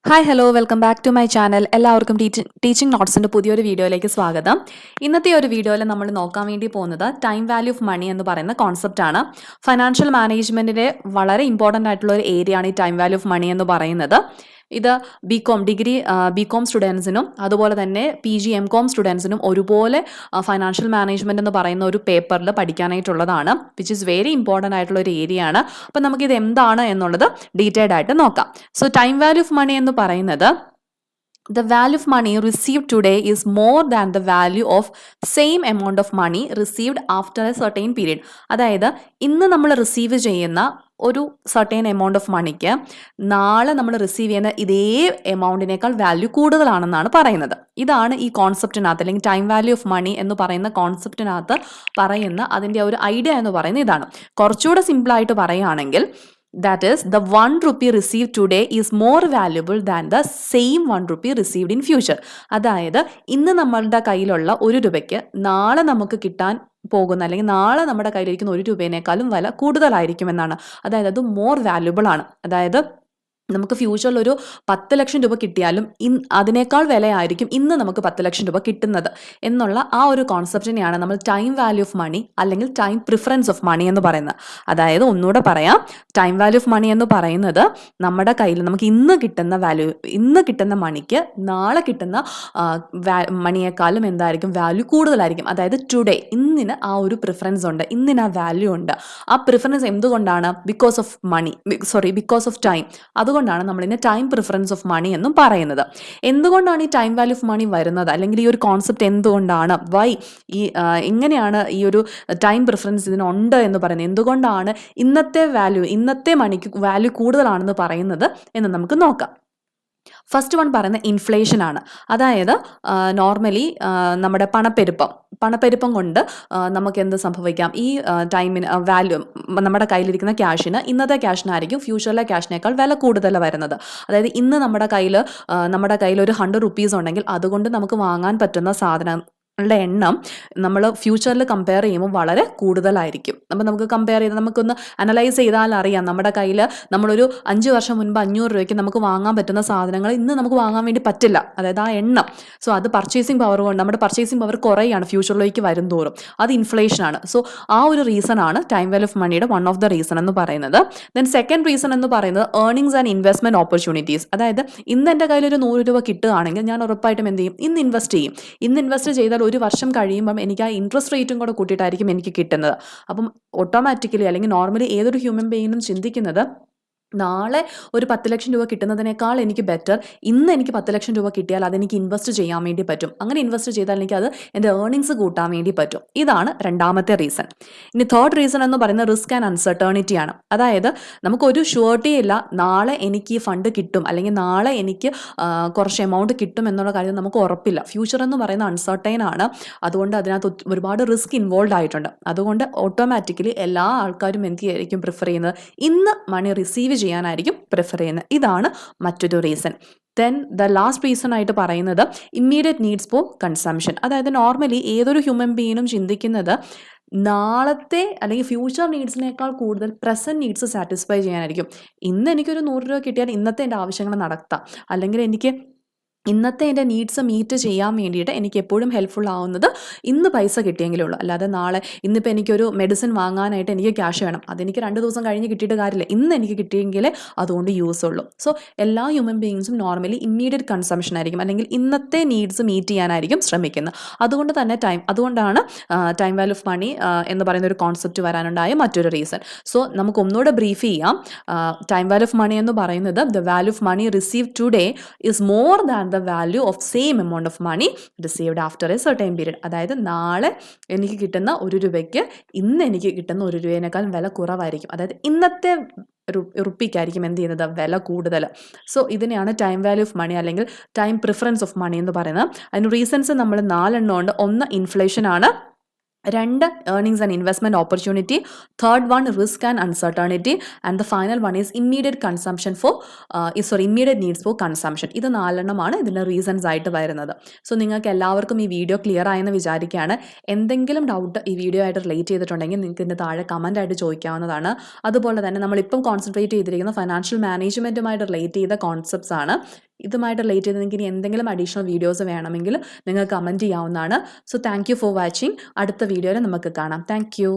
Hi hello welcome back to my channel. എല്ലാവർക്കും teaching നോട്ട്സിൻ്റെ പുതിയൊരു വീഡിയോയിലേക്ക് സ്വാഗതം. ഇന്നത്തെ ഒരു വീഡിയോയിൽ നമ്മൾ നോക്കാൻ വേണ്ടി പോകുന്നത് ടൈം വാല്യൂ ഓഫ് മണി എന്ന് പറയുന്ന കോൺസെപ്റ്റാണ്. ഫൈനാൻഷ്യൽ മാനേജ്മെൻറ്റിൻ്റെ വളരെ ഇമ്പോർട്ടൻ്റ് ആയിട്ടുള്ള ഒരു ഏരിയ ആണ് ഈ ടൈം വാല്യൂ ഓഫ് മണി എന്ന് പറയുന്നത്. ഇത് ബികോം സ്റ്റുഡൻസിനും അതുപോലെ തന്നെ PG MCOM സ്റ്റുഡൻസിനും ഒരുപോലെ ഫൈനാൻഷ്യൽ മാനേജ്മെൻറ്റ് എന്ന് പറയുന്ന ഒരു പേപ്പറിൽ പഠിക്കാനായിട്ടുള്ളതാണ്, വിച്ച് ഈസ് വെരി ഇമ്പോർട്ടൻ്റ് ആയിട്ടുള്ള ഒരു ഏരിയ ആണ്. അപ്പം നമുക്കിത് എന്താണ് എന്നുള്ളത് ഡീറ്റെയിൽഡ് ആയിട്ട് നോക്കാം. So time value of money എന്ന് പറയുന്നത് the value of money received today is more than the value of same amount of money received after a certain period. അതായത് ഇന്ന് നമ്മൾ റിസീവ് ചെയ്യുന്ന ഒരു സർട്ടൈൻ എമൗണ്ട് ഓഫ് മണിക്ക് നാളെ നമ്മൾ റിസീവ് ചെയ്യുന്ന ഇതേ എമൗണ്ടിനേക്കാൾ വാല്യൂ കൂടുതലാണെന്നാണ് പറയുന്നത്. ഇതാണ് ഈ കോൺസെപ്റ്റിനകത്ത് അല്ലെങ്കിൽ ടൈം വാല്യൂ ഓഫ് മണി എന്ന് പറയുന്ന കോൺസെപ്റ്റിനകത്ത് പറയുന്ന അതിൻ്റെ ഒരു ഐഡിയ എന്ന് പറയുന്നത് ഇതാണ്. കുറച്ചുകൂടെ സിമ്പിളായിട്ട് പറയുകയാണെങ്കിൽ that is the 1 rupee received today is more valuable than the same 1 rupee received in future. അതായത് ഇന്ന് നമ്മളുടെ കയ്യിലുള്ള ഒരു രൂപയ്ക്ക് നാളെ നമുക്ക് കിട്ടാൻ പോകുന്ന അല്ലെങ്കിൽ നാളെ നമ്മുടെ കയ്യിലിരിക്കുന്ന ഒരു രൂപേനേക്കാളും വില കൂടുതലായിരിക്കുമെന്നാണ്. അതായത് അത് മോർ വാല്യുബിൾ ആണ്. അതായത് നമുക്ക് ഫ്യൂച്ചറിൽ ഒരു 10 ലക്ഷം രൂപ കിട്ടിയാലും അതിനേക്കാൾ വിലയായിരിക്കും ഇന്ന് നമുക്ക് 10 ലക്ഷം രൂപ കിട്ടുന്നത് എന്നുള്ള ആ ഒരു കോൺസെപ്റ്റിനെയാണ് നമ്മൾ ടൈം വാല്യൂ ഓഫ് മണി അല്ലെങ്കിൽ ടൈം പ്രിഫറൻസ് ഓഫ് മണി എന്ന് പറയുന്നത്. അതായത് ഒന്നുകൂടെ പറയാം, ടൈം വാല്യൂ ഓഫ് മണി എന്ന് പറയുന്നത് നമ്മുടെ കയ്യിൽ നമുക്ക് ഇന്ന് കിട്ടുന്ന മണിക്ക് നാളെ കിട്ടുന്ന മണിയേക്കാളും എന്തായിരിക്കും വാല്യൂ കൂടുതലായിരിക്കും. അതായത് ടുഡേ ഇന്നിന് ആ ഒരു പ്രിഫറൻസ് ഉണ്ട്, ഇന്നിന് ആ വാല്യൂ ഉണ്ട്. ആ പ്രിഫറൻസ് എന്തുകൊണ്ടാണ്? Because of time. അതുകൊണ്ടാണ് നമ്മളിതിനെ ടൈം പ്രിഫറൻസ് ഓഫ് മണി എന്നും പറയുന്നത്. എന്തുകൊണ്ടാണ് ഈ ടൈം വാല്യൂ ഓഫ് മണി വരുന്നത്, അല്ലെങ്കിൽ ഈ ഒരു കോൺസെപ്റ്റ് എന്തുകൊണ്ടാണ്, എങ്ങനെയാണ് ഈ ഒരു ടൈം പ്രിഫറൻസ് ഇതിനുണ്ട് എന്ന് പറയുന്നത്, എന്തുകൊണ്ടാണ് ഇന്നത്തെ മണിക്ക് വാല്യൂ കൂടുതലാണെന്ന് പറയുന്നത് എന്ന് നമുക്ക് നോക്കാം. ഫസ്റ്റ് വൺ പറയുന്നത് ഇൻഫ്ലേഷൻ ആണ്. അതായത് നോർമലി നമ്മുടെ പണപ്പെരുപ്പം കൊണ്ട് നമുക്ക് എന്ത് സംഭവിക്കാം, ഈ ടൈമിന് വാല്യൂ നമ്മുടെ കയ്യിലിരിക്കുന്ന ക്യാഷിന് ഇന്നത്തെ ക്യാഷിനായിരിക്കും ഫ്യൂച്ചറിലെ ക്യാഷിനേക്കാൾ വില കൂടുതൽ വരുന്നത്. അതായത് ഇന്ന് നമ്മുടെ കയ്യിൽ ഒരു 100 റുപ്പീസ് ഉണ്ടെങ്കിൽ അതുകൊണ്ട് നമുക്ക് വാങ്ങാൻ പറ്റുന്ന സാധനങ്ങളുടെ എണ്ണം നമ്മൾ ഫ്യൂച്ചറിൽ കമ്പയർ ചെയ്യുമ്പോൾ വളരെ കൂടുതലായിരിക്കും. അപ്പോൾ നമുക്ക് കമ്പയർ ചെയ്ത് നമുക്കൊന്ന് അനലൈസ് ചെയ്താൽ അറിയാം, നമ്മുടെ കയ്യിൽ നമ്മളൊരു 5 വർഷം മുൻപ് 500 രൂപയ്ക്ക് നമുക്ക് വാങ്ങാൻ പറ്റുന്ന സാധനങ്ങൾ ഇന്ന് നമുക്ക് വാങ്ങാൻ വേണ്ടി പറ്റില്ല. അതായത് ആ എണ്ണം. സോ അത് പർച്ചേസിങ് പവർ കൊണ്ട് നമ്മുടെ പർച്ചേസിങ് പവർ കുറയാണ് ഫ്യൂച്ചറിലേക്ക് വരും തോറും. അത് ഇൻഫ്ലേഷനാണ്. സോ ആ ഒരു റീസൺ ആണ് ടൈം വാല്യൂ ഓഫ് മണിയുടെ വൺ ഓഫ് ദ റീസൺ എന്ന് പറയുന്നത്. ദെൻ സെക്കൻഡ് റീസൺ എന്ന് പറയുന്നത് ഏർണിങ്സ് ആൻഡ് ഇൻവെസ്റ്റ്മെന്റ് ഓപ്പർച്യൂണിറ്റീസ്. അതായത് ഇന്ന് എൻ്റെ കയ്യിൽ ഒരു 100 രൂപ കിട്ടുകയാണെങ്കിൽ ഞാൻ ഉറപ്പായിട്ടും എന്ത് ചെയ്യും, ഇന്ന് ഇൻവെസ്റ്റ് ചെയ്താൽ ഒരു വർഷം കഴിയുമ്പം എനിക്ക് ആ ഇൻട്രസ്റ്റ് റേറ്റും കൂടെ കൂട്ടിയിട്ടായിരിക്കും എനിക്ക് കിട്ടുന്നത്. അപ്പം ഓട്ടോമാറ്റിക്കലി അല്ലെങ്കിൽ നോർമലി ഏതൊരു ഹ്യൂമൻ ബീയിങ്ങും ചിന്തിക്കുന്നത്, നാളെ ഒരു 10 ലക്ഷം രൂപ കിട്ടുന്നതിനേക്കാൾ എനിക്ക് ബെറ്റർ ഇന്ന് എനിക്ക് 10 ലക്ഷം രൂപ കിട്ടിയാൽ അതെനിക്ക് ഇൻവെസ്റ്റ് ചെയ്യാൻ വേണ്ടി പറ്റും. അങ്ങനെ ഇൻവെസ്റ്റ് ചെയ്താൽ എനിക്ക് അത് എൻ്റെ ഏർണിങ്സ് കൂട്ടാൻ വേണ്ടി പറ്റും. ഇതാണ് രണ്ടാമത്തെ റീസൺ. ഇനി തേർഡ് റീസൺ എന്ന് പറയുന്നത് റിസ്ക് ആൻഡ് അൺസർട്ടേണിറ്റി ആണ്. അതായത് നമുക്കൊരു ഷുവർട്ടി ഇല്ല നാളെ എനിക്ക് ഈ ഫണ്ട് കിട്ടും അല്ലെങ്കിൽ നാളെ എനിക്ക് കുറച്ച് എമൗണ്ട് കിട്ടും എന്നുള്ള കാര്യം നമുക്ക് ഉറപ്പില്ല. ഫ്യൂച്ചർ എന്ന് പറയുന്നത് അൺസർട്ടൈൻ ആണ്. അതുകൊണ്ട് അതിനകത്ത് ഒരുപാട് റിസ്ക് ഇൻവോൾവ് ആയിട്ടുണ്ട്. അതുകൊണ്ട് ഓട്ടോമാറ്റിക്കലി എല്ലാ ആൾക്കാരും എന്തായിരിക്കും പ്രിഫർ ചെയ്യുന്നത്, ഇന്ന് മണി റിസീവ് ചെയ്യാനായിരിക്കും പ്രിഫർ ചെയ്യുന്നത്. ഇതാണ് മറ്റൊരു reason. Then the last reason ആയിട്ട് പറയുന്നത് ഇമ്മീഡിയറ്റ് നീഡ്സ് ഫോർ കൺസംഷൻ. അതായത് നോർമലി ഏതൊരു ഹ്യൂമൻ ബീയിനും ചിന്തിക്കുന്നത് നാളത്തെ അല്ലെങ്കിൽ ഫ്യൂച്ചർ നീഡ്സിനേക്കാൾ കൂടുതൽ പ്രസൻറ്റ് നീഡ്സ് സാറ്റിസ്ഫൈ ചെയ്യാനായിരിക്കും. ഇന്ന് എനിക്കൊരു 100 രൂപ കിട്ടിയാൽ ഇന്നത്തെ എൻ്റെ ആവശ്യങ്ങൾ നടത്താം, അല്ലെങ്കിൽ എനിക്ക് ഇന്നത്തെ എൻ്റെ നീഡ്സ് മീറ്റ് ചെയ്യാൻ വേണ്ടിയിട്ട് എനിക്ക് എപ്പോഴും ഹെൽപ്ഫുൾ ആവുന്നത് ഇന്ന് പൈസ കിട്ടിയെങ്കിലേ ഉള്ളൂ. അല്ലാതെ നാളെ ഇന്നിപ്പോൾ എനിക്കൊരു മെഡിസിൻ വാങ്ങാനായിട്ട് എനിക്ക് ക്യാഷ് വേണം, അതെനിക്ക് 2 ദിവസം കഴിഞ്ഞ് കിട്ടിയിട്ട് കാര്യമില്ല, ഇന്ന് എനിക്ക് കിട്ടിയെങ്കിലേ അതുകൊണ്ട് യൂസ് ഉള്ളൂ. സോ എല്ലാ ഹ്യൂമൻ ബീയിങ്സും നോർമലി ഇമ്മീഡിയറ്റ് കൺസംഷൻ ആയിരിക്കും, അല്ലെങ്കിൽ ഇന്നത്തെ നീഡ്സ് മീറ്റ് ചെയ്യാനായിരിക്കും ശ്രമിക്കുന്നത്. അതുകൊണ്ടാണ് ടൈം വാല്യൂ ഓഫ് മണി എന്ന് പറയുന്ന ഒരു കോൺസെപ്റ്റ് വരാനുണ്ടായ മറ്റൊരു റീസൺ. സോ നമുക്ക് ഒന്നുകൂടെ ബ്രീഫ് ചെയ്യാം. ടൈം വാല്യൂ ഓഫ് മണി എന്ന് പറയുന്നത് the value of money received today is more than the value of same amount of money received after a certain period. അതായത് നാളെ എനിക്ക് കിട്ടുന്ന ഒരു രൂപയ്ക്ക് ഇന്ന് എനിക്ക് കിട്ടുന്ന ഒരു രൂപേനേക്കാളും വില കുറവായിരിക്കും. അതായത് ഇന്നത്തെ റുപ്പിക്കായിരിക്കും എന്ത് ചെയ്യുന്നത്, വില കൂടുതൽ. സോ ഇതിനെയാണ് ടൈം വാല്യൂ ഓഫ് മണി അല്ലെങ്കിൽ ടൈം പ്രിഫറൻസ് ഓഫ് മണി എന്ന് പറയുന്നത്. അതിന് റീസൺസ് നമ്മൾ 4 എണ്ണം ഉണ്ട്. ഒന്ന് ഇൻഫ്ലേഷൻ ആണ്, 2 earnings and investment opportunity, third one risk and uncertainty, and the final one is immediate needs for consumption. ഇത് 4 എണ്ണമാണ് ഇതിൻ്റെ റീസൺസ് ആയിട്ട് വരുന്നത്. സോ നിങ്ങൾക്ക് എല്ലാവർക്കും ഈ വീഡിയോ ക്ലിയർ ആയെന്ന് വിചാരിക്കുകയാണ്. എന്തെങ്കിലും ഡൗട്ട് ഈ വീഡിയോ ആയിട്ട് റിലേറ്റ് ചെയ്തിട്ടുണ്ടെങ്കിൽ നിങ്ങൾക്ക് ഇതിൻ്റെ താഴെ കമൻ്റ് ആയിട്ട് ചോദിക്കാവുന്നതാണ്. അതുപോലെ തന്നെ നമ്മളിപ്പം കോൺസെൻട്രേറ്റ് ചെയ്തിരിക്കുന്ന ഫൈനാൻഷ്യൽ മാനേജ്മെൻറ്റുമായിട്ട് റിലേറ്റ് ചെയ്ത കോൺസെപ്റ്റ്സ് ആണ്. ഇതുമായിട്ട് റിലേറ്റ് ചെയ്ത് നിങ്ങൾക്ക് ഇനി എന്തെങ്കിലും അഡീഷണൽ വീഡിയോസ് വേണമെങ്കിൽ നിങ്ങൾ കമൻറ്റ് ചെയ്യാവുന്നതാണ്. So thank you for watching. അടുത്ത വീഡിയോയിൽ നമുക്ക് കാണാം. Thank you.